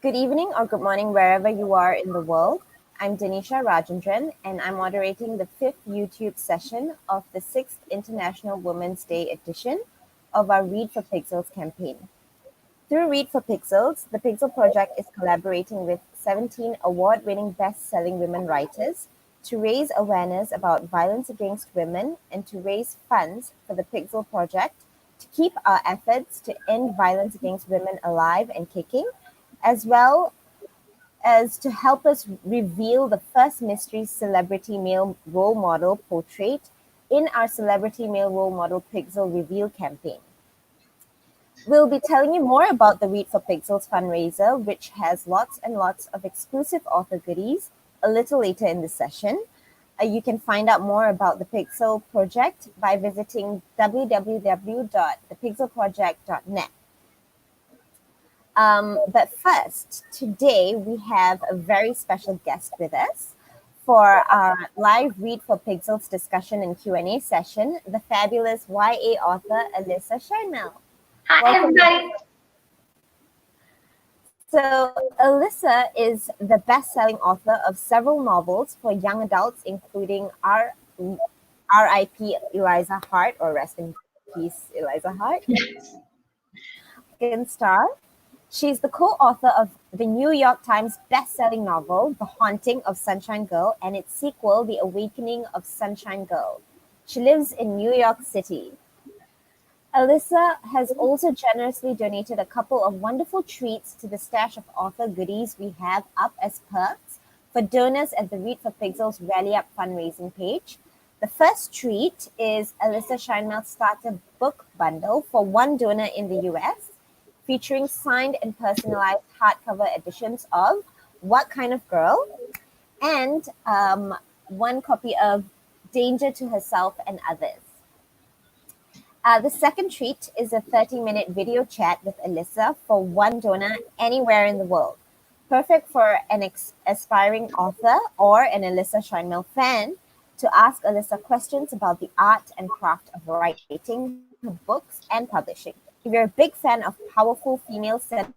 Good evening or good morning wherever you are in the world. I'm Danisha Rajendran and I'm moderating the 5th YouTube session of the 6th International Women's Day edition of our Read for Pixels campaign. Through Read for Pixels, the Pixel Project is collaborating with 17 award-winning best-selling women writers to raise awareness about violence against women and to raise funds for the Pixel Project to keep our efforts to end violence against women alive and kicking, as well as to help us reveal the first mystery celebrity male role model portrait in our Celebrity Male Role Model Pixel Reveal campaign. We'll be telling you more about the Read for Pixels fundraiser, which has lots and lots of exclusive author goodies a little later in the session. You can find out more about the Pixel Project by visiting www.thepixelproject.net. But first, today we have a very special guest with us for our live Read for Pixels discussion and Q&A session, the fabulous YA author Alyssa Sheinmel. Hi, everybody. So Alyssa is the best-selling author of several novels for young adults, including R.I.P. Eliza Hart, or Rest in Peace, Eliza Hart. Yes. Second Star. She's the co-author of the New York Times best-selling novel, The Haunting of Sunshine Girl, and its sequel, The Awakening of Sunshine Girl. She lives in New York City. Alyssa has also generously donated a couple of wonderful treats to the stash of author goodies we have up as perks for donors at the Read for Pixels Rally Up fundraising page. The first treat is Alyssa Sheinmel's starter book bundle for one donor in the US, featuring signed and personalized hardcover editions of What Kind of Girl and one copy of Danger to Herself and Others. The second treat is a 30-minute video chat with Alyssa for one donor anywhere in the world. Perfect for an aspiring author or an Alyssa Sheinmel fan to ask Alyssa questions about the art and craft of writing her books and publishing. If you're a big fan of powerful female-centered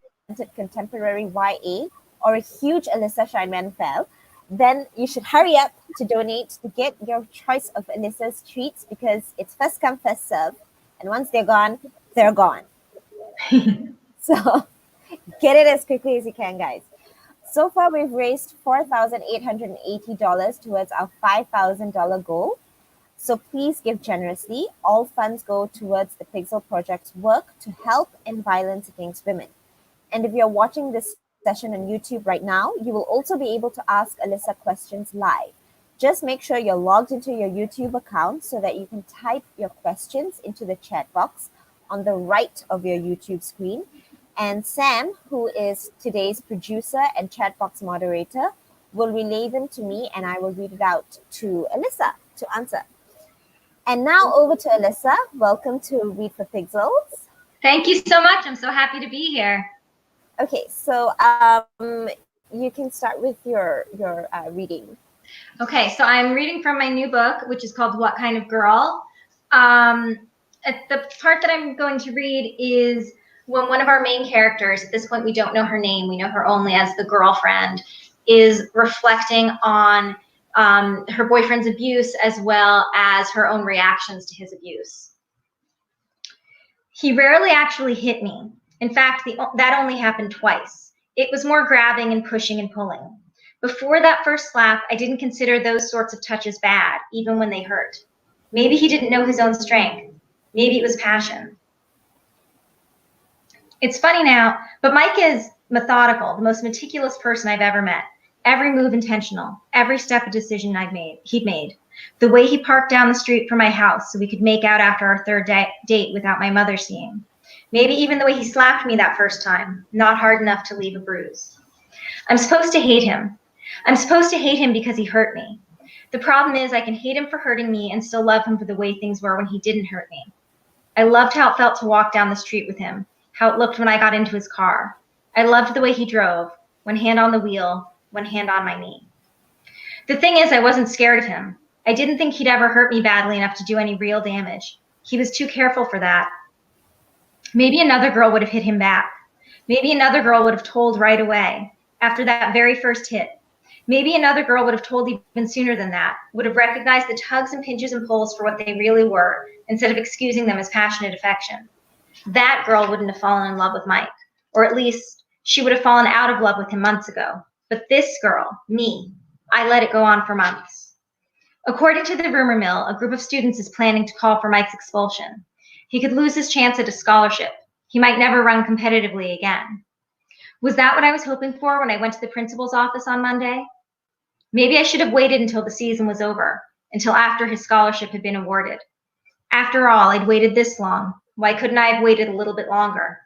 contemporary YA or a huge Alyssa Sheinmel fan, then you should hurry up to donate to get your choice of Alyssa's treats because it's first come, first serve. And once they're gone, they're gone. So get it as quickly as you can, guys. So far, we've raised $4,880 towards our $5,000 goal. So please give generously. All funds go towards the Pixel Project's work to help end violence against women. And if you're watching this session on YouTube right now, you will also be able to ask Alyssa questions live. Just make sure you're logged into your YouTube account so that you can type your questions into the chat box on the right of your YouTube screen. And Sam, who is today's producer and chat box moderator, will relay them to me and I will read it out to Alyssa to answer. And now over to Alyssa. Welcome to Read for Pixels. Thank you so much. I'm so happy to be here. Okay, so you can start with your reading. Okay, so I'm reading from my new book, which is called What Kind of Girl. The part that I'm going to read is when one of our main characters, at this point we don't know her name, we know her only as the girlfriend, is reflecting on her boyfriend's abuse as well as her own reactions to his abuse. He rarely actually hit me. In fact, that only happened twice. It was more grabbing and pushing and pulling. Before that first slap, I didn't consider those sorts of touches bad, even when they hurt. Maybe he didn't know his own strength. Maybe it was passion. It's funny now, but Mike is methodical, the most meticulous person I've ever met. Every move intentional, every step a decision he'd made. The way he parked down the street from my house so we could make out after our third date without my mother seeing. Maybe even the way he slapped me that first time, not hard enough to leave a bruise. I'm supposed to hate him. I'm supposed to hate him because he hurt me. The problem is I can hate him for hurting me and still love him for the way things were when he didn't hurt me. I loved how it felt to walk down the street with him, how it looked when I got into his car. I loved the way he drove, one hand on the wheel, one hand on my knee. The thing is, I wasn't scared of him. I didn't think he'd ever hurt me badly enough to do any real damage. He was too careful for that. Maybe another girl would have hit him back. Maybe another girl would have told right away after that very first hit. Maybe another girl would have told even sooner than that, would have recognized the tugs and pinches and pulls for what they really were, instead of excusing them as passionate affection. That girl wouldn't have fallen in love with Mike, or at least she would have fallen out of love with him months ago. But this girl, me, I let it go on for months. According to the rumor mill, a group of students is planning to call for Mike's expulsion. He could lose his chance at a scholarship. He might never run competitively again. Was that what I was hoping for when I went to the principal's office on Monday? Maybe I should have waited until the season was over, until after his scholarship had been awarded. After all, I'd waited this long. Why couldn't I have waited a little bit longer?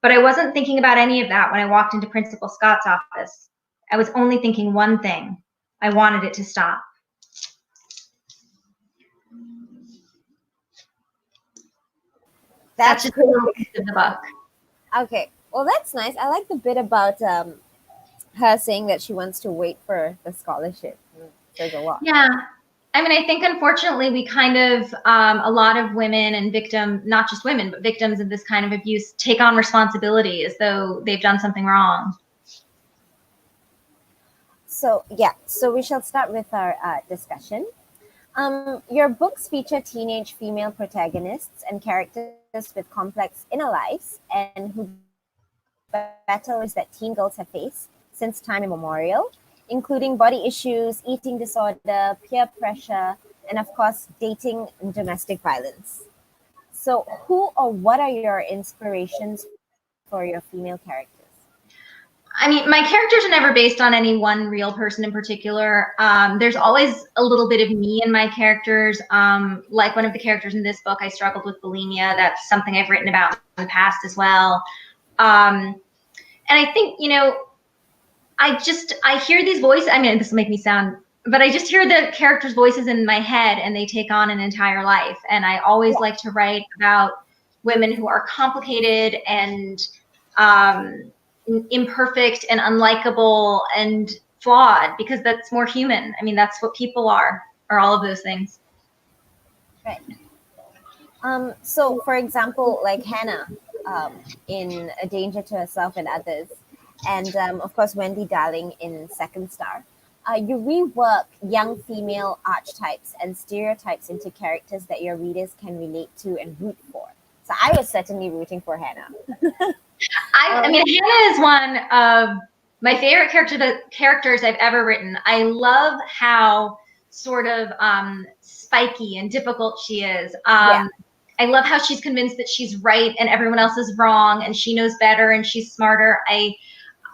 But I wasn't thinking about any of that when I walked into Principal Scott's office. I was only thinking one thing. I wanted it to stop. That's just a little piece of the book. Okay, well, that's nice. I like the bit about her saying that she wants to wait for the scholarship. There's a lot. Yeah. I mean, I think unfortunately we kind of, a lot of women and not just women, but victims of this kind of abuse take on responsibility as though they've done something wrong. So, yeah, so we shall start with our discussion. Your books feature teenage female protagonists and characters with complex inner lives and who battles that teen girls have faced since time immemorial, including body issues, eating disorder, peer pressure, and of course, dating and domestic violence. So, who or what are your inspirations for your female characters? I mean, my characters are never based on any one real person in particular. There's always a little bit of me in my characters. Like one of the characters in this book, I struggled with bulimia. That's something I've written about in the past as well. And I think, you know, I hear these voices. I mean, this will make me sound, but I just hear the characters' voices in my head and they take on an entire life. And I always like to write about women who are complicated and imperfect and unlikable and flawed, because that's more human. I mean, that's what people are all of those things. Right. So, for example, like Hannah in A Danger to Herself and Others, and of course, Wendy Darling in Second Star, you rework young female archetypes and stereotypes into characters that your readers can relate to and root for. So I was certainly rooting for Hannah. I mean, Hannah is one of my favorite characters I've ever written. I love how sort of spiky and difficult she is. I love how she's convinced that she's right and everyone else is wrong, and she knows better and she's smarter.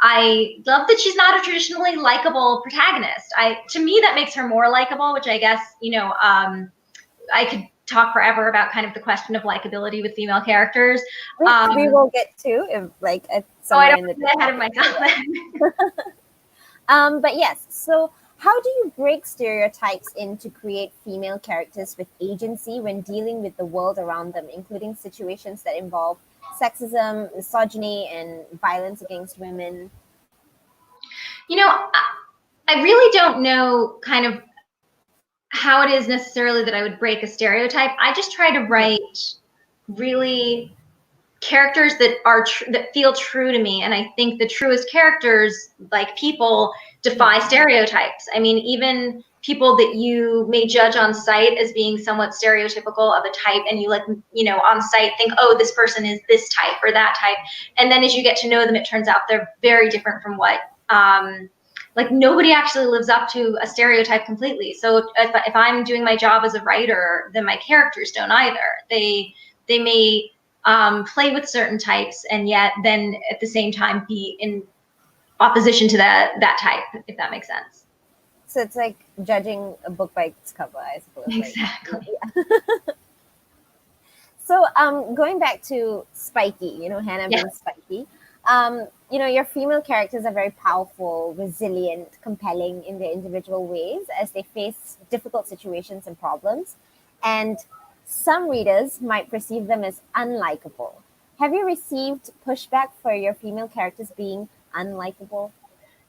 I love that she's not a traditionally likable protagonist. To me, that makes her more likable, which I guess, you know, I could talk forever about kind of the question of likability with female characters. We will get to I don't get ahead of myself. But yes, so how do you break stereotypes in to create female characters with agency when dealing with the world around them, including situations that involve sexism, misogyny, and violence against women? You know, I really don't know kind of how it is necessarily that I would break a stereotype. I just try to write really characters that are that feel true to me, and I think the truest characters, like people, defy stereotypes. I mean, even people that you may judge on sight as being somewhat stereotypical of a type, and you, like, you know, on sight think, oh, this person is this type or that type, and then as you get to know them, it turns out they're very different from what like, nobody actually lives up to a stereotype completely. So if I'm doing my job as a writer, then my characters don't either. They may play with certain types and yet then at the same time be in opposition to that type, if that makes sense. So it's like judging a book by its cover, I suppose. Exactly. So going back to spiky, you know, Hannah being spiky. You know, your female characters are very powerful, resilient, compelling in their individual ways as they face difficult situations and problems. And some readers might perceive them as unlikable. Have you received pushback for your female characters being unlikable?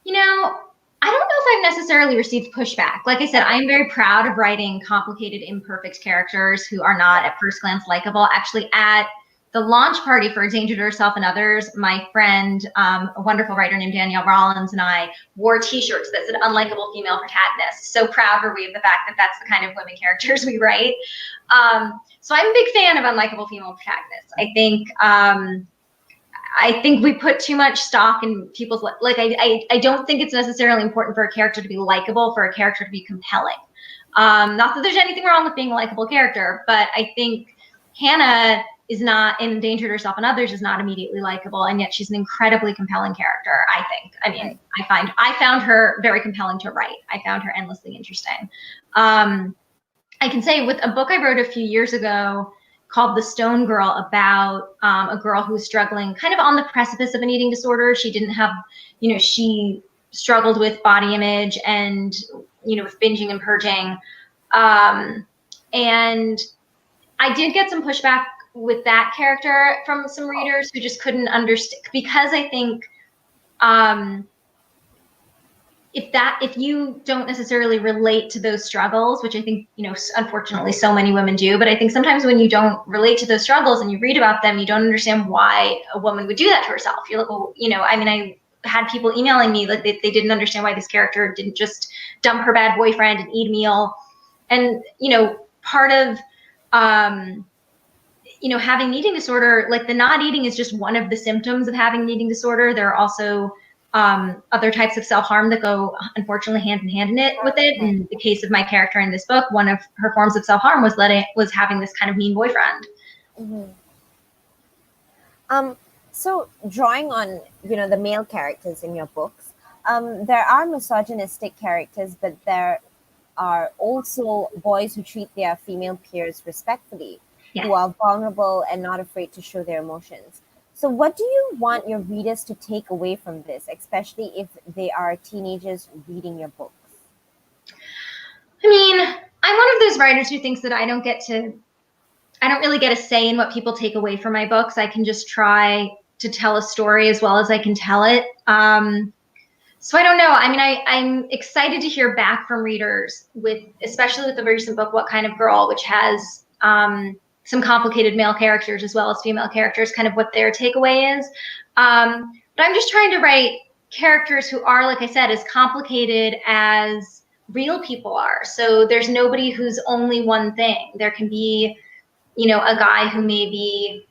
You know, I don't know if I've necessarily received pushback. Like I said, I'm very proud of writing complicated, imperfect characters who are not at first glance likable. Actually, at the launch party for Endangered Herself and Others, my friend, a wonderful writer named Danielle Rollins, and I wore T-shirts that said "Unlikable Female Protagonist." So proud are we of the fact that that's the kind of women characters we write. So I'm a big fan of unlikable female protagonists. I think we put too much stock in people's I don't think it's necessarily important for a character to be likable, for a character to be compelling. Not that there's anything wrong with being a likable character, but I think Hannah is not, in Endangered Herself and Others, is not immediately likable, and yet she's an incredibly compelling character, I think. I mean, right. I found her very compelling to write. I found her endlessly interesting. I can say with a book I wrote a few years ago called The Stone Girl, about a girl who was struggling kind of on the precipice of an eating disorder. She didn't have, she struggled with body image and, with binging and purging. And I did get some pushback with that character from some readers who just couldn't understand, because I think if you don't necessarily relate to those struggles, which I think, unfortunately so many women do, but I think sometimes when you don't relate to those struggles and you read about them, you don't understand why a woman would do that to herself. You're like, well, I had people emailing me like they didn't understand why this character didn't just dump her bad boyfriend and eat a meal. And, part of, having an eating disorder, like the not eating is just one of the symptoms of having an eating disorder. There are also other types of self-harm that go, unfortunately, hand in hand with it. In the case of my character in this book, one of her forms of self-harm was having this kind of mean boyfriend. Mm-hmm. So drawing on, the male characters in your books, there are misogynistic characters, but there are also boys who treat their female peers respectfully, who are vulnerable and not afraid to show their emotions. So what do you want your readers to take away from this, especially if they are teenagers reading your books? I mean, I'm one of those writers who thinks that I don't really get a say in what people take away from my books. I can just try to tell a story as well as I can tell it. So I don't know. I mean, I'm excited to hear back from readers especially with the recent book, What Kind of Girl, which has some complicated male characters as well as female characters, kind of what their takeaway is. But I'm just trying to write characters who are, like I said, as complicated as real people are. So there's nobody who's only one thing. There can be, a guy who may be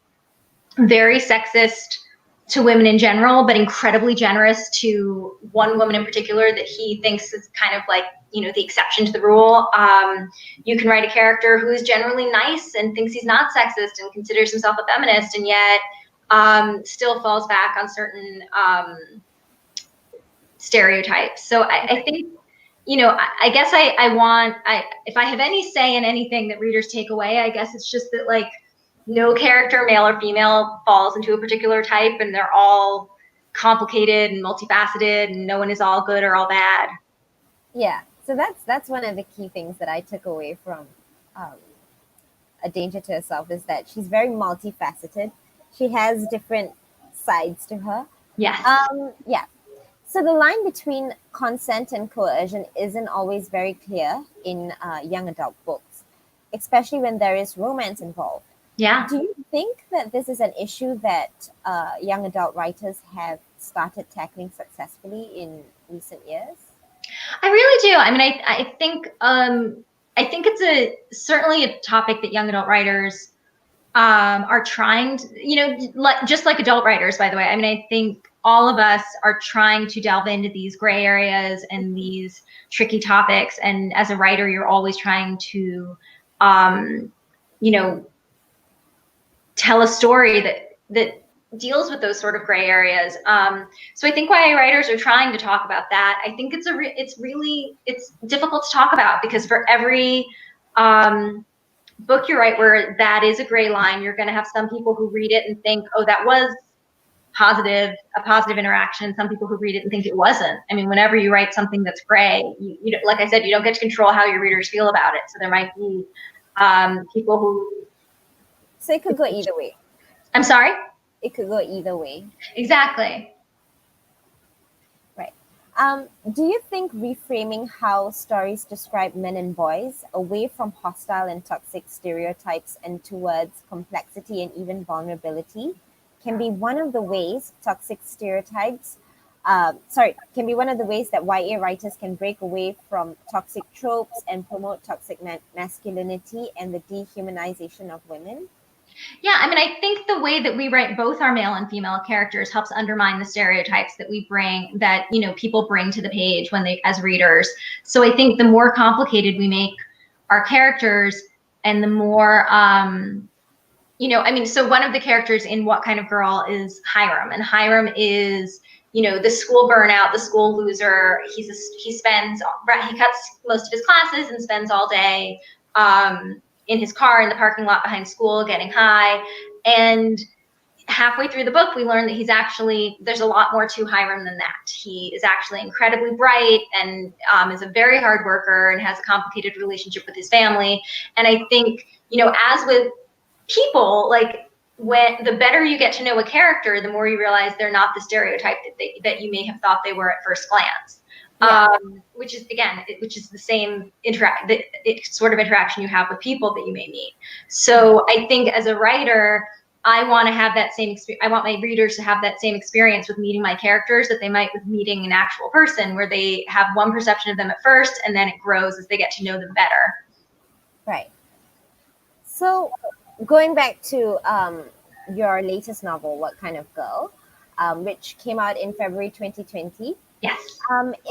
very sexist to women in general, but incredibly generous to one woman in particular that he thinks is kind of like, the exception to the rule. You can write a character who is generally nice and thinks he's not sexist and considers himself a feminist, and yet still falls back on certain stereotypes. So I think, I guess if I have any say in anything that readers take away, I guess it's just that, like, no character, male or female, falls into a particular type, and they're all complicated and multifaceted, and no one is all good or all bad. Yeah, so that's one of the key things that I took away from A Danger to Herself, is that she's very multifaceted. She has different sides to her. Yes. Yeah. So the line between consent and coercion isn't always very clear in young adult books, especially when there is romance involved. Yeah. Do you think that this is an issue that young adult writers have started tackling successfully in recent years? I really do. I mean, I think it's certainly a topic that young adult writers are trying to, just like adult writers, by the way. I mean, I think all of us are trying to delve into these gray areas and these tricky topics. And as a writer, you're always trying to, tell a story that deals with those sort of gray areas. So I think why writers are trying to talk about that, I think it's difficult to talk about, because for every book you write where that is a gray line, you're going to have some people who read it and think, oh, that was a positive interaction. Some people who read it and think it wasn't. I mean, whenever you write something that's gray, you like I said, you don't get to control how your readers feel about it. So there might be people who... So it could go either way. I'm sorry? It could go either way. Exactly. Right. Do you think reframing how stories describe men and boys away from hostile and toxic stereotypes and towards complexity and even vulnerability can be one of the ways toxic stereotypes, can be one of the ways that YA writers can break away from toxic tropes and promote toxic masculinity and the dehumanization of women? Yeah, I mean, I think the way that we write both our male and female characters helps undermine the stereotypes that we bring, that, you know, people bring to the page when they, as readers. So I think the more complicated we make our characters and the more, you know, I mean, so one of the characters in What Kind of Girl is Hiram, and Hiram is, you know, the school burnout, the school loser. He cuts most of his classes and spends all day in his car in the parking lot behind school getting high. And halfway through the book, we learn that there's a lot more to Hiram than that. He is actually incredibly bright and is a very hard worker and has a complicated relationship with his family. And I think, you know, as with people, like, when the better you get to know a character, the more you realize they're not the stereotype that you may have thought they were at first glance. Yeah. Which is the same sort of interaction you have with people that you may meet. So I think as a writer, I want to have that same experience. I want my readers to have that same experience with meeting my characters that they might with meeting an actual person, where they have one perception of them at first, and then it grows as they get to know them better. Right. So, going back to your latest novel, What Kind of Girl, which came out in February 2020. Yes.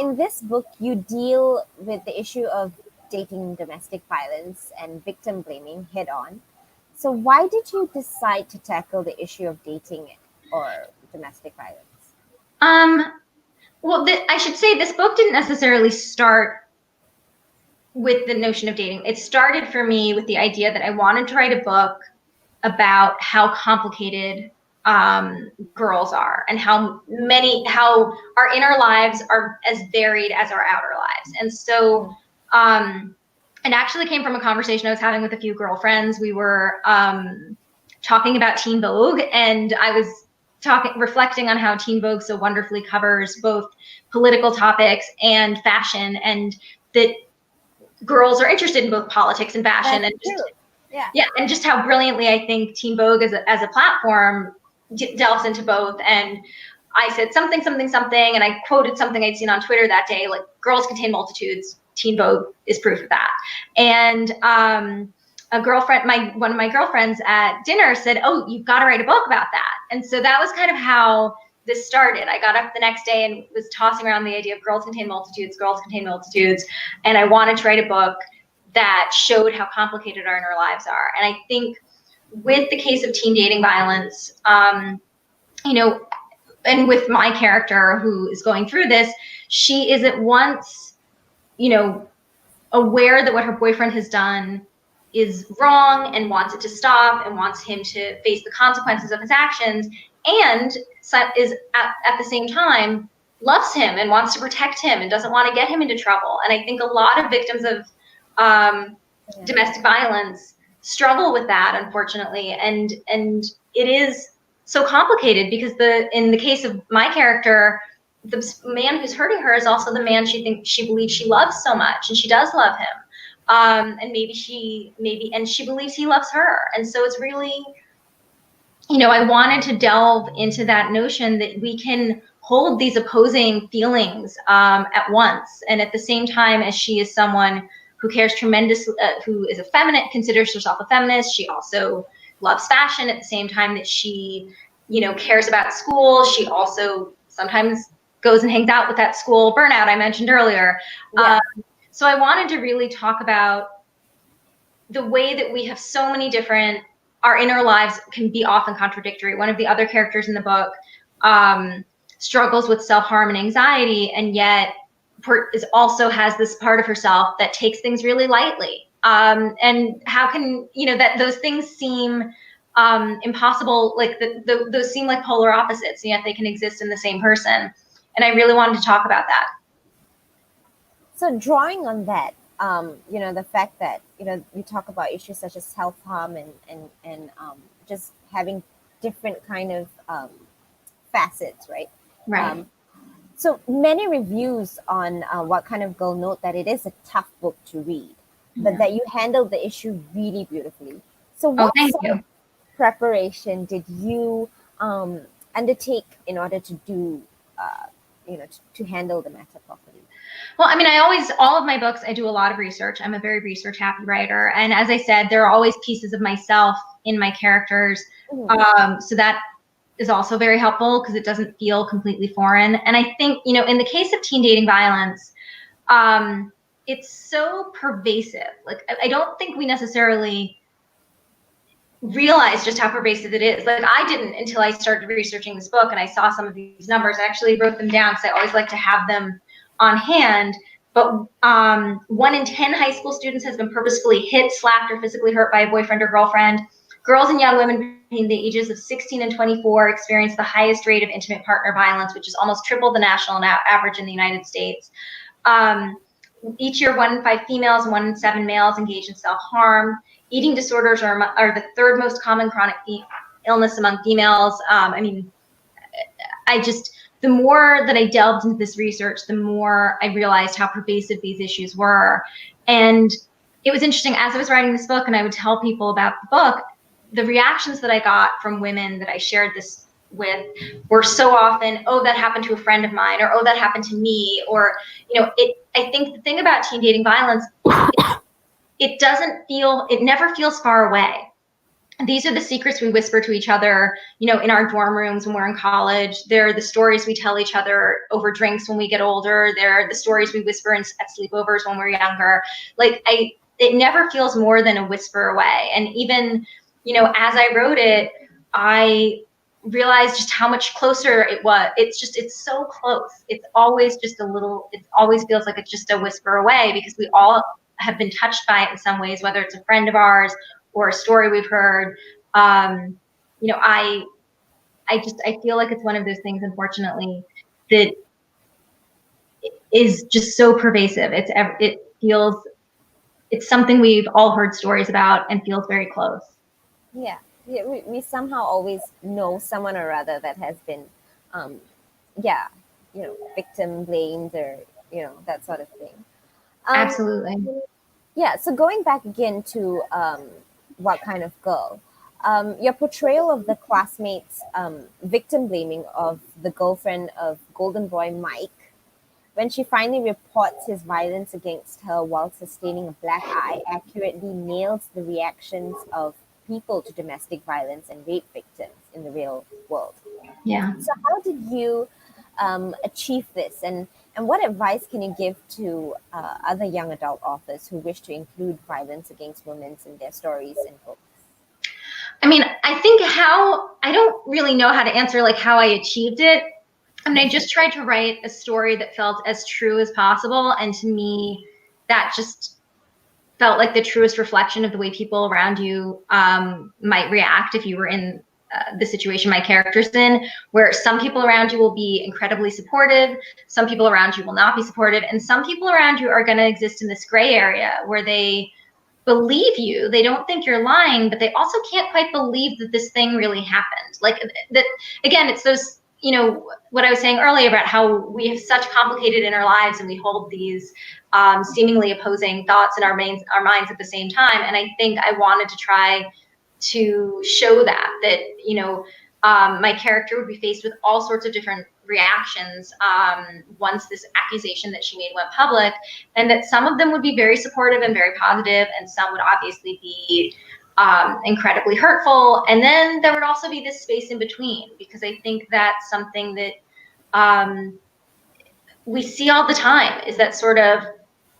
In this book, you deal with the issue of dating domestic violence and victim blaming head on. So, why did you decide to tackle the issue of dating or domestic violence? Well, I should say this book didn't necessarily start with the notion of dating. It started for me with the idea that I wanted to write a book about how complicated girls are, and how our inner lives are as varied as our outer lives. And so it actually came from a conversation I was having with a few girlfriends. We were talking about Teen Vogue, and I was reflecting on how Teen Vogue so wonderfully covers both political topics and fashion, and that girls are interested in both politics and fashion. That's and just true. Yeah, and just how brilliantly I think Teen Vogue as a platform delves into both. And I said something, and I quoted something I'd seen on Twitter that day, like, girls contain multitudes. Teen Vogue is proof of that. And one of my girlfriends at dinner said, "Oh, you've got to write a book about that." And so that was kind of how this started. I got up the next day and was tossing around the idea of girls contain multitudes, and I wanted to write a book that showed how complicated our inner lives are. And I think with the case of teen dating violence, you know, and with my character who is going through this, she is at once, you know, aware that what her boyfriend has done is wrong and wants it to stop and wants him to face the consequences of his actions, and is at the same time loves him and wants to protect him and doesn't want to get him into trouble. And I think a lot of victims of domestic violence struggle with that, unfortunately, and it is so complicated because in the case of my character, the man who's hurting her is also the man she believes she loves so much, and she does love him, and she believes he loves her. And so it's really, you know, I wanted to delve into that notion that we can hold these opposing feelings at once, and at the same time, as she is someone who cares tremendously, who is a feminist, considers herself a feminist. She also loves fashion at the same time that she, you know, cares about school. She also sometimes goes and hangs out with that school burnout I mentioned earlier. Yeah. So I wanted to really talk about the way that we have so many different, our inner lives can be often contradictory. One of the other characters in the book struggles with self-harm and anxiety, and yet also has this part of herself that takes things really lightly. And how can, you know, that those things seem impossible, like those seem like polar opposites, and yet they can exist in the same person. And I really wanted to talk about that. So, drawing on that, you know, the fact that, you know, you talk about issues such as self-harm and just having different kind of facets, right? Right. So many reviews on What Kind of Girl note that it is a tough book to read, but that you handled the issue really beautifully. So Oh, what thank sort you. of preparation did you undertake in order to do, to handle the matter properly? Well, I mean, all of my books, I do a lot of research. I'm a very research happy writer. And as I said, there are always pieces of myself in my characters. So that is also very helpful because it doesn't feel completely foreign. And I think, in the case of teen dating violence, it's so pervasive. Like, I don't think we necessarily realize just how pervasive it is. Like, I didn't until I started researching this book and I saw some of these numbers. I actually wrote them down because I always like to have them on hand. But 1 in 10 high school students has been purposefully hit, slapped, or physically hurt by a boyfriend or girlfriend. Girls and young women between the ages of 16 and 24 experience the highest rate of intimate partner violence, which is almost triple the national average in the United States. Each year, 1 in 5 females and 1 in 7 males engage in self-harm. Eating disorders are the third most common chronic illness among females. The more that I delved into this research, the more I realized how pervasive these issues were. And it was interesting, as I was writing this book and I would tell people about the book, the reactions that I got from women that I shared this with were so often, oh, that happened to a friend of mine, or oh, that happened to me, or, I think the thing about teen dating violence, it never feels far away. These are the secrets we whisper to each other, in our dorm rooms when we're in college. They're the stories we tell each other over drinks when we get older. They're the stories we whisper at sleepovers when we're younger. It never feels more than a whisper away. And even, as I wrote it, I realized just how much closer it was. It's so close. It's always just it always feels like it's just a whisper away because we all have been touched by it in some ways, whether it's a friend of ours or a story we've heard. I feel like it's one of those things, unfortunately, that is just so pervasive. It's something we've all heard stories about and feels very close. Yeah, we somehow always know someone or other that has been, um, yeah, victim blamed, or that sort of thing. Absolutely. Yeah. So going back again to What Kind of Girl, your portrayal of the classmates' victim blaming of the girlfriend of Golden Boy Mike, when she finally reports his violence against her while sustaining a black eye, accurately nails the reactions of people to domestic violence and rape victims in the real world. Yeah. So, how did you achieve this, and what advice can you give to other young adult authors who wish to include violence against women in their stories and books? I mean, I don't really know how to answer like how I achieved it. I mean, I just tried to write a story that felt as true as possible. And to me, that just felt like the truest reflection of the way people around you might react if you were in the situation my character's in, where some people around you will be incredibly supportive, some people around you will not be supportive, and some people around you are going to exist in this gray area where they believe you. They don't think you're lying, but they also can't quite believe that this thing really happened. Like that, again, it's those, what I was saying earlier about how we have such complicated inner lives and we hold these seemingly opposing thoughts in our minds at the same time. And I think I wanted to try to show that, my character would be faced with all sorts of different reactions once this accusation that she made went public, and that some of them would be very supportive and very positive, and some would obviously be incredibly hurtful. And then there would also be this space in between, because I think that's something that we see all the time, is that sort of,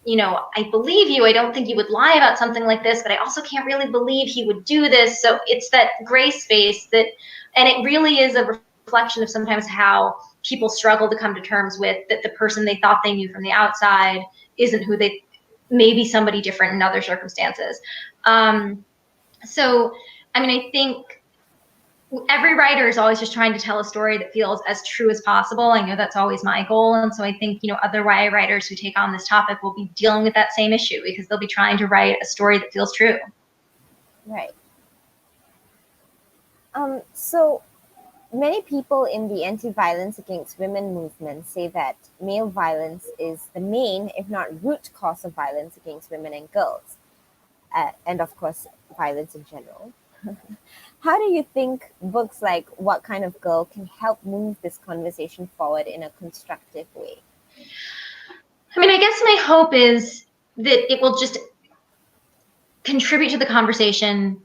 I believe you. I don't think you would lie about something like this, but I also can't really believe he would do this. So it's that gray space and it really is a reflection of sometimes how people struggle to come to terms with that the person they thought they knew from the outside isn't who they, maybe somebody different in other circumstances. So, I mean, I think every writer is always just trying to tell a story that feels as true as possible. I know that's always my goal. And so I think, other YA writers who take on this topic will be dealing with that same issue, because they'll be trying to write a story that feels true. Right. So Many people in the anti-violence against women movement say that male violence is the main, if not root cause of violence against women and girls, and of course, violence in general. How do you think books like What Kind of Girl can help move this conversation forward in a constructive way? I mean, I guess my hope is that it will just contribute to the conversation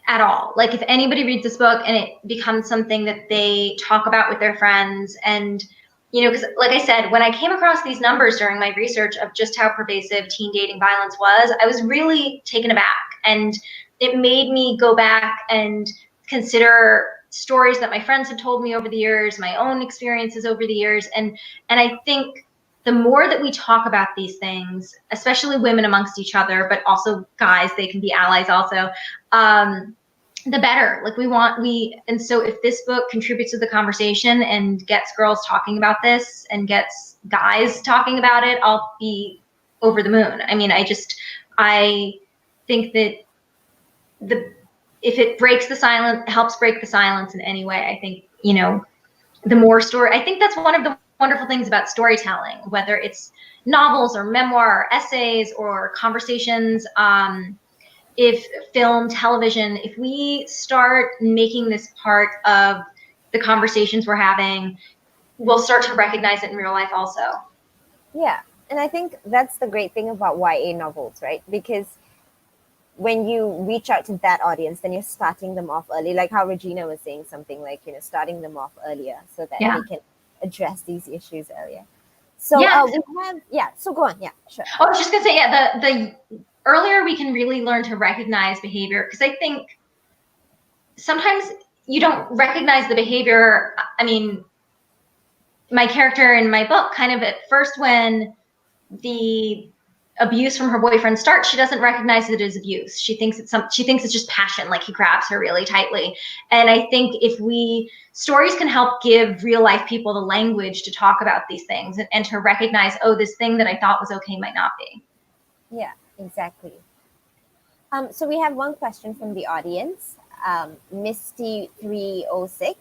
at all. Like if anybody reads this book and it becomes something that they talk about with their friends, and because like I said, when I came across these numbers during my research of just how pervasive teen dating violence was, I was really taken aback, and it made me go back and consider stories that my friends had told me over the years, my own experiences over the years, and I think the more that we talk about these things, especially women amongst each other, but also guys, they can be allies also, the better. Like and so if this book contributes to the conversation and gets girls talking about this and gets guys talking about it, I'll be over the moon. I mean, I think that if it breaks the silence, helps break the silence in any way, I think, the more story, I think that's one of the wonderful things about storytelling, whether it's novels or memoir or essays or conversations, if film, television, if we start making this part of the conversations we're having, we'll start to recognize it in real life also. Yeah, and I think that's the great thing about YA novels, right? Because when you reach out to that audience, then you're starting them off early, like how Regina was saying, something like, starting them off earlier so that they can address these issues earlier. So we have, so go on. Yeah, sure. I was just gonna say, the earlier we can really learn to recognize behavior, because I think sometimes you don't recognize the behavior. I mean, my character in my book, kind of at first when the abuse from her boyfriend starts, she doesn't recognize it as abuse. She thinks it's just passion, like he grabs her really tightly. And I think stories can help give real life people the language to talk about these things and to recognize, oh, this thing that I thought was okay might not be. Yeah, exactly. So we have one question from the audience, Misty306.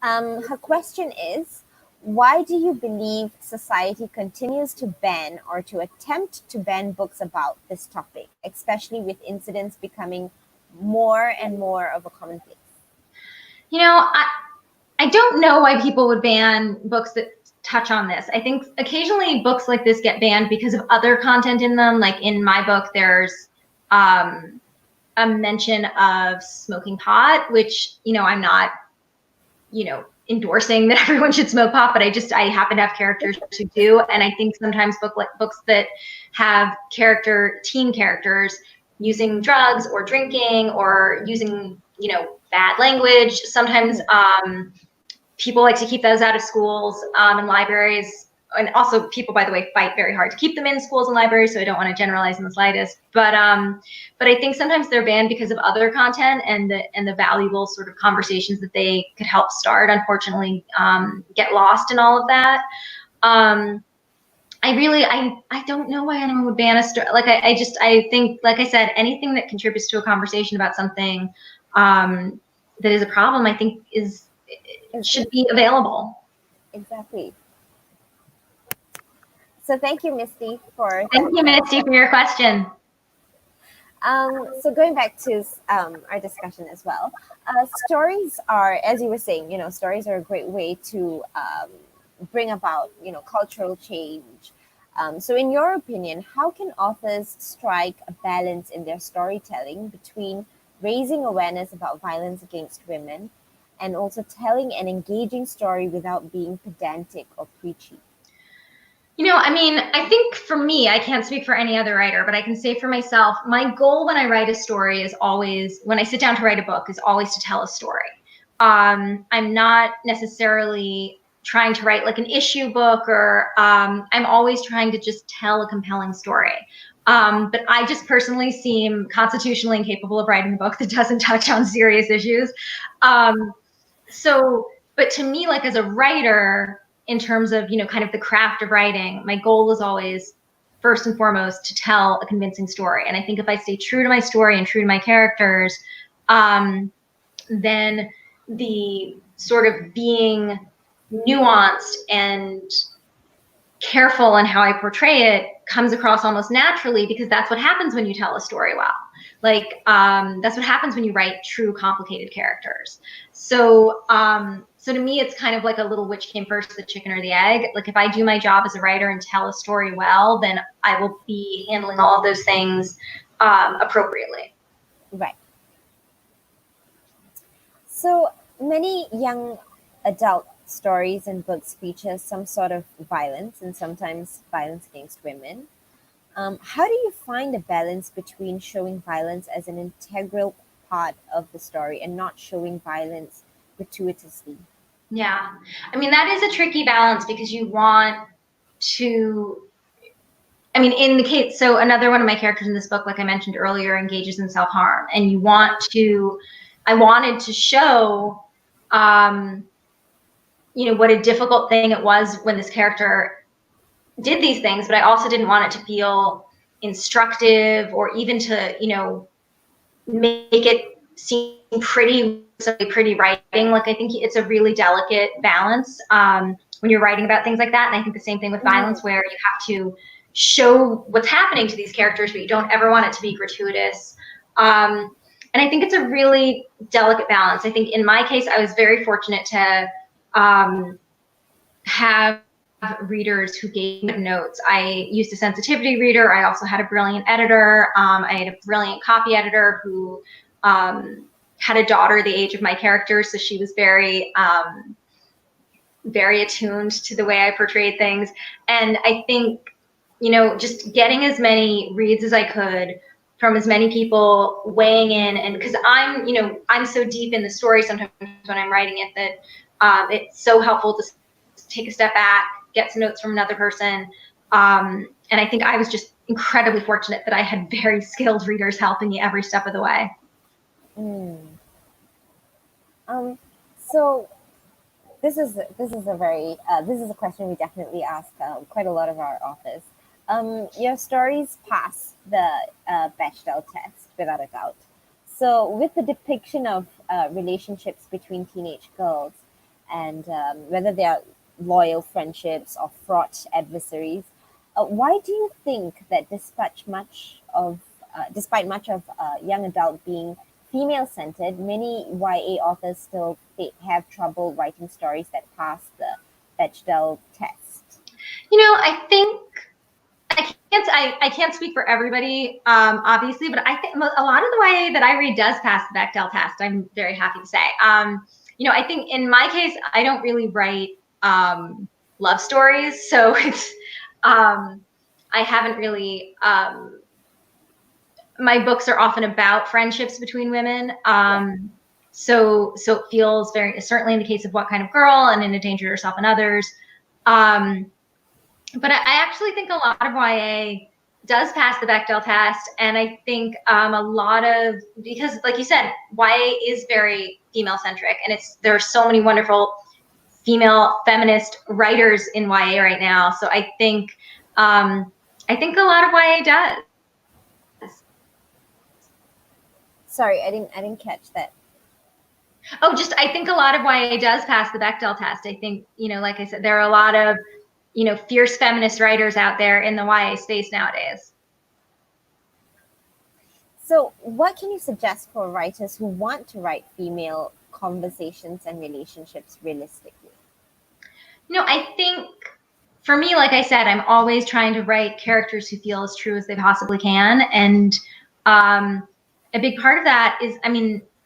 Her question is, why do you believe society continues to ban or to attempt to ban books about this topic, especially with incidents becoming more and more of a commonplace? I don't know why people would ban books that touch on this. I think occasionally books like this get banned because of other content in them. Like in my book, there's a mention of smoking pot, which, I'm not, endorsing that everyone should smoke pot, but I happen to have characters who do. And I think sometimes books that have teen characters using drugs or drinking or using, bad language, sometimes people like to keep those out of schools and libraries. And also people, by the way, fight very hard to keep them in schools and libraries, so I don't want to generalize in the slightest. But I think sometimes they're banned because of other content and the valuable sort of conversations that they could help start, unfortunately, get lost in all of that. I don't know why anyone would ban a story. Like I think, like I said, anything that contributes to a conversation about something that is a problem, I think should be available. Exactly. So thank you, Misty, for your question. So going back to our discussion as well, stories are, as you were saying, stories are a great way to bring about, cultural change. So in your opinion, how can authors strike a balance in their storytelling between raising awareness about violence against women and also telling an engaging story without being pedantic or preachy? I think for me, I can't speak for any other writer, but I can say for myself, my goal when I write a story is always, when I sit down to write a book, is always to tell a story. I'm not necessarily trying to write like an issue book, or I'm always trying to just tell a compelling story. But I just personally seem constitutionally incapable of writing a book that doesn't touch on serious issues. But to me, like as a writer, in terms of, kind of the craft of writing, my goal is always, first and foremost, to tell a convincing story. And I think if I stay true to my story and true to my characters, then the sort of being nuanced and careful in how I portray it comes across almost naturally, because that's what happens when you tell a story well. Like, that's what happens when you write true complicated characters. So, so to me, it's kind of like a little which came first, the chicken or the egg. Like, if I do my job as a writer and tell a story well, then I will be handling all of those things appropriately. Right. So many young adult stories and books feature some sort of violence, and sometimes violence against women. How do you find a balance between showing violence as an integral part of the story and not showing violence gratuitously? Yeah. I mean, that is a tricky balance, because you want to, I mean, in the case, so another one of my characters in this book, like I mentioned earlier, engages in self-harm, and I wanted to show, what a difficult thing it was when this character did these things, but I also didn't want it to feel instructive, or even to, make it seem pretty writing. Like, I think it's a really delicate balance when you're writing about things like that. And I think the same thing with violence, where you have to show what's happening to these characters, but you don't ever want it to be gratuitous. And I think it's a really delicate balance. I think in my case, I was very fortunate to have readers who gave me notes. I used a sensitivity reader. I also had a brilliant editor. I had a brilliant copy editor who had a daughter the age of my characters, so she was very very attuned to the way I portrayed things. And I think, just getting as many reads as I could from as many people weighing in, and because I'm so deep in the story sometimes when I'm writing it, that it's so helpful to take a step back, get some notes from another person. And I think I was just incredibly fortunate that I had very skilled readers helping me every step of the way. So this is a question we definitely ask quite a lot of our authors. Your stories pass the Bechdel test without a doubt. So with the depiction of relationships between teenage girls, and whether they are loyal friendships or fraught adversaries, why do you think that despite much of young adult being female-centered, many YA authors still have trouble writing stories that pass the Bechdel test? I think I can't speak for everybody, obviously, but I think a lot of the YA that I read does pass the Bechdel test. I'm very happy to say. I think in my case, I don't really write love stories, so it's I haven't really. My books are often about friendships between women. So it feels very, certainly in the case of What Kind of Girl and In A Danger to Yourself and Others. But I actually think a lot of YA does pass the Bechdel test, and I think a lot of, because like you said, YA is very female centric, and there are so many wonderful female feminist writers in YA right now. So I think a lot of YA does. Sorry, I didn't catch that. Oh, I think a lot of YA does pass the Bechdel test. I think, like I said, there are a lot of, fierce feminist writers out there in the YA space nowadays. So what can you suggest for writers who want to write female conversations and relationships realistically? I think for me, like I said, I'm always trying to write characters who feel as true as they possibly can. And a big part of that is,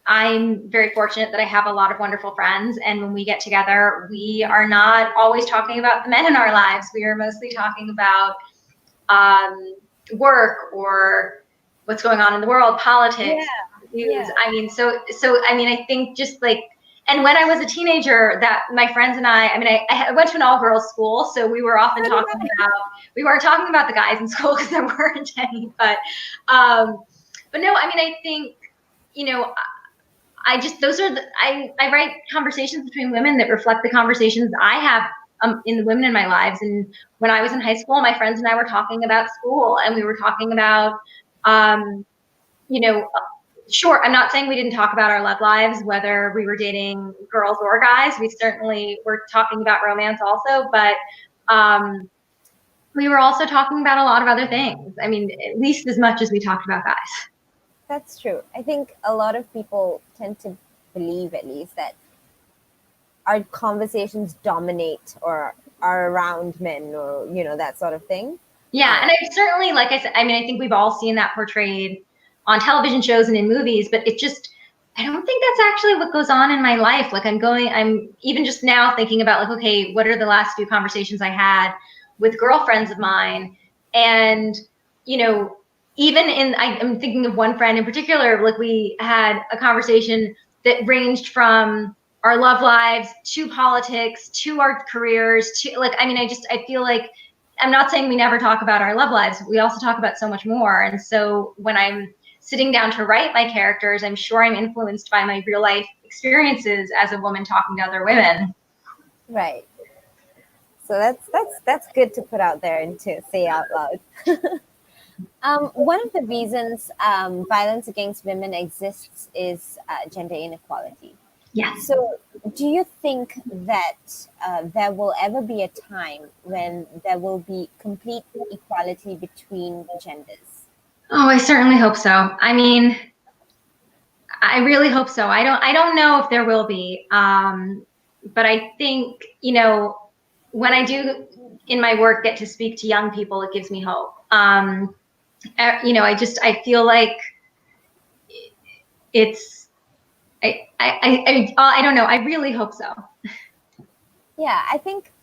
I'm very fortunate that I have a lot of wonderful friends. And when we get together, we are not always talking about the men in our lives. We are mostly talking about work or what's going on in the world, politics, news. Yeah. I think just like, and when I was a teenager, that my friends and I went to an all-girls school, so we were often we weren't talking about the guys in school because there weren't any, but no, I think, I write conversations between women that reflect the conversations I have in the women in my lives. And when I was in high school, my friends and I were talking about school, and we were talking about, Sure, I'm not saying we didn't talk about our love lives, whether we were dating girls or guys. We certainly were talking about romance also, but we were also talking about a lot of other things. I mean, at least as much as we talked about guys. That's true. I think a lot of people tend to believe, at least, that our conversations dominate or are around men, or that sort of thing. Yeah, and I certainly, like I said, I mean, I think we've all seen that portrayed on television shows and in movies, but it just, I don't think that's actually what goes on in my life. Like I'm even just now thinking about like, okay, what are the last few conversations I had with girlfriends of mine? And, I'm thinking of one friend in particular, like we had a conversation that ranged from our love lives to politics to our careers to like, I feel like I'm not saying we never talk about our love lives. We also talk about so much more. And so when I'm sitting down to write my characters, I'm sure I'm influenced by my real life experiences as a woman talking to other women. Right. So that's good to put out there and to say out loud. One of the reasons violence against women exists is gender inequality. Yes. So do you think that there will ever be a time when there will be complete equality between genders? Oh, I certainly hope so. I mean, I really hope so. I don't know if there will be. But I think, when I do in my work get to speak to young people, it gives me hope. I feel like it's, I don't know. I really hope so. Yeah, I think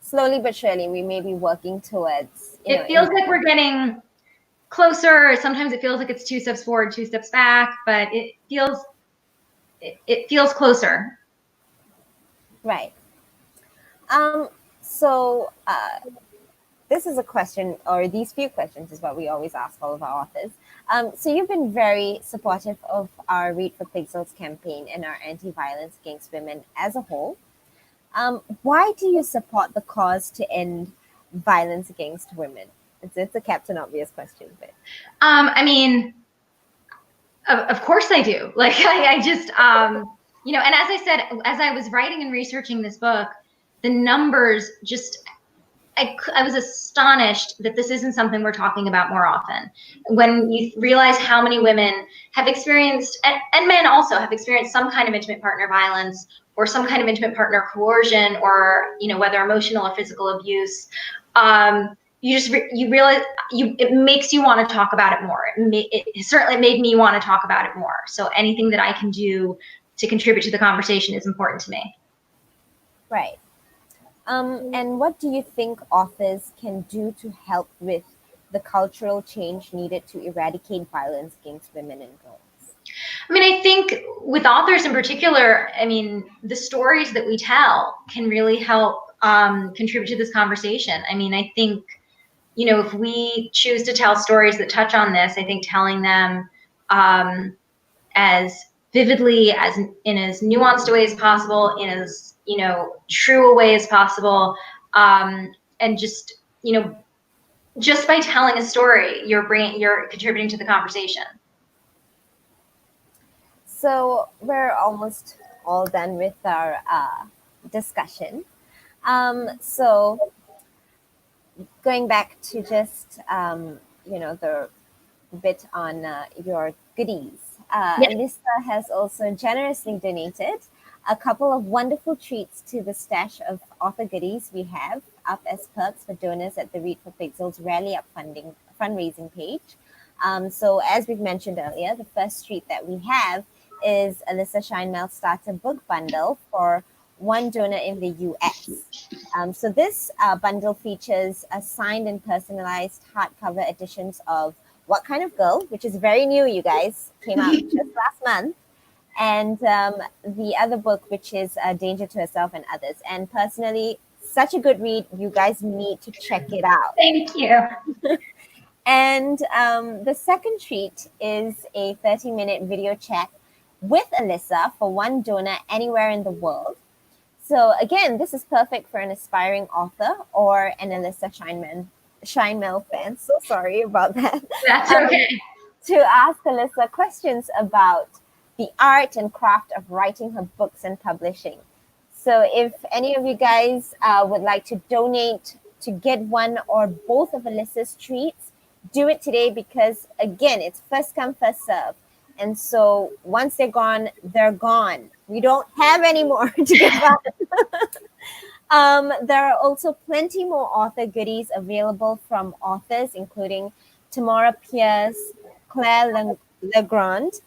slowly but surely we may be working towards. It feels like we're getting closer. Sometimes it feels like it's 2 steps forward, 2 steps back, but it feels closer. Right. So this is a question, or these few questions is what we always ask all of our authors. So you've been very supportive of our Read for Pixels campaign and our anti-violence against women as a whole. Why do you support the cause to end violence against women? It's a Captain Obvious question, but I mean, of course I do. Like I just, and as I said, as I was writing and researching this book, the numbers just, I was astonished that this isn't something we're talking about more often. When you realize how many women have experienced, and men also have experienced some kind of intimate partner violence or some kind of intimate partner coercion, or whether emotional or physical abuse, you realize it makes you want to talk about it more. It certainly made me want to talk about it more. So anything that I can do to contribute to the conversation is important to me. Right. And what do you think authors can do to help with the cultural change needed to eradicate violence against women and girls? I mean, I think with authors in particular, the stories that we tell can really help contribute to this conversation. I mean, I think, if we choose to tell stories that touch on this, I think telling them as vividly, as in as nuanced a way as possible, in as true a way as possible, and just just by telling a story, you're contributing to the conversation. So we're almost all done with our discussion. So going back to just the bit on your goodies, Alyssa has also generously donated a couple of wonderful treats to the stash of author goodies we have up as perks for donors at the Read for Pixels Rally Up fundraising page. So as we've mentioned earlier, the first treat that we have is Alyssa Sheinmel Starter Book Bundle for one donor in the US. So this bundle features a signed and personalized hardcover editions of What Kind of Girl, which is very new, you guys, came out just last month, and the other book, which is Danger to Herself and Others. And personally, such a good read. You guys need to check it out. Thank you. And the second treat is a 30-minute video chat with Alyssa for one donor anywhere in the world. So again, this is perfect for an aspiring author or an Alyssa Sheinmel fan. So sorry about that. That's okay. to ask Alyssa questions about the art and craft of writing her books and publishing. So if any of you guys would like to donate to get one or both of Alyssa's treats, do it today because, again, it's first come, first serve. And so once they're gone, they're gone. We don't have any more to give out. There are also plenty more author goodies available from authors, including Tamara Pierce, Claire Legrand,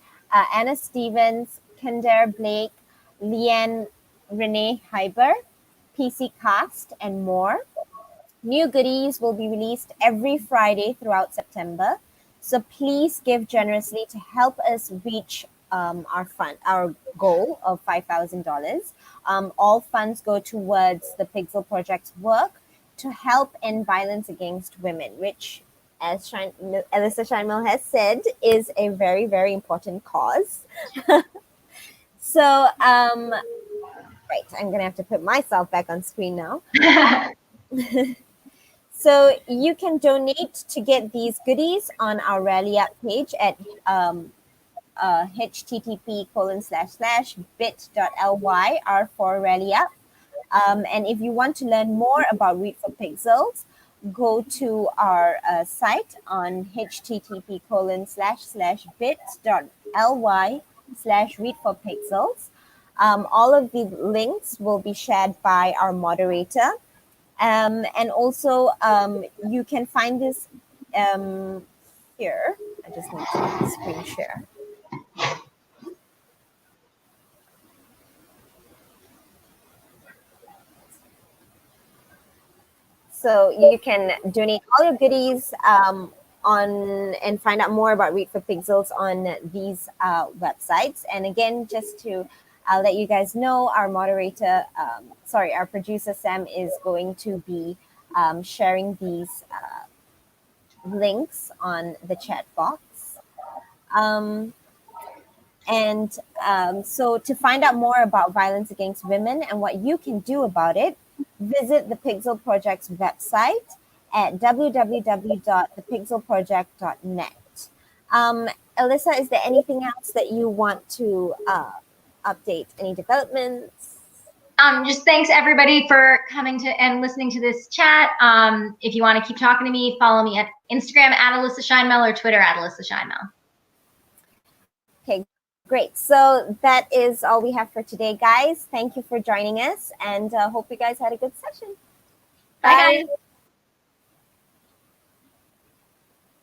Anna Stevens, Kinder Blake, Leanne Renee Hyber, PC Cast, and more. New goodies will be released every Friday throughout September. So please give generously to help us reach our goal of $5,000. All funds go towards the Pixel Project's work to help end violence against women, which, as Alyssa Sheinmel has said, is a very, very important cause. So, right, I'm going to have to put myself back on screen now. So you can donate to get these goodies on our Rally Up page at http://bit.ly r4rallyup. And if you want to learn more about Read for Pixels, go to our site on http://bit.ly/readforpixels. All of the links will be shared by our moderator. And also, you can find this here. I just need to screen share. So you can donate all your goodies on and find out more about Read for Pixels on these websites. And again, just to let you guys know, our moderator, our producer Sam is going to be sharing these links on the chat box. So to find out more about violence against women and what you can do about it, visit the Pixel Project's website at www.thepixelproject.net. Alyssa, is there anything else that you want to update? Any developments? Just thanks everybody for coming to and listening to this chat. If you want to keep talking to me, follow me at Instagram at Alyssa Sheinmel or Twitter at Alyssa Sheinmel. Okay, great. So that is all we have for today, guys. Thank you for joining us, and hope you guys had a good session. Bye guys.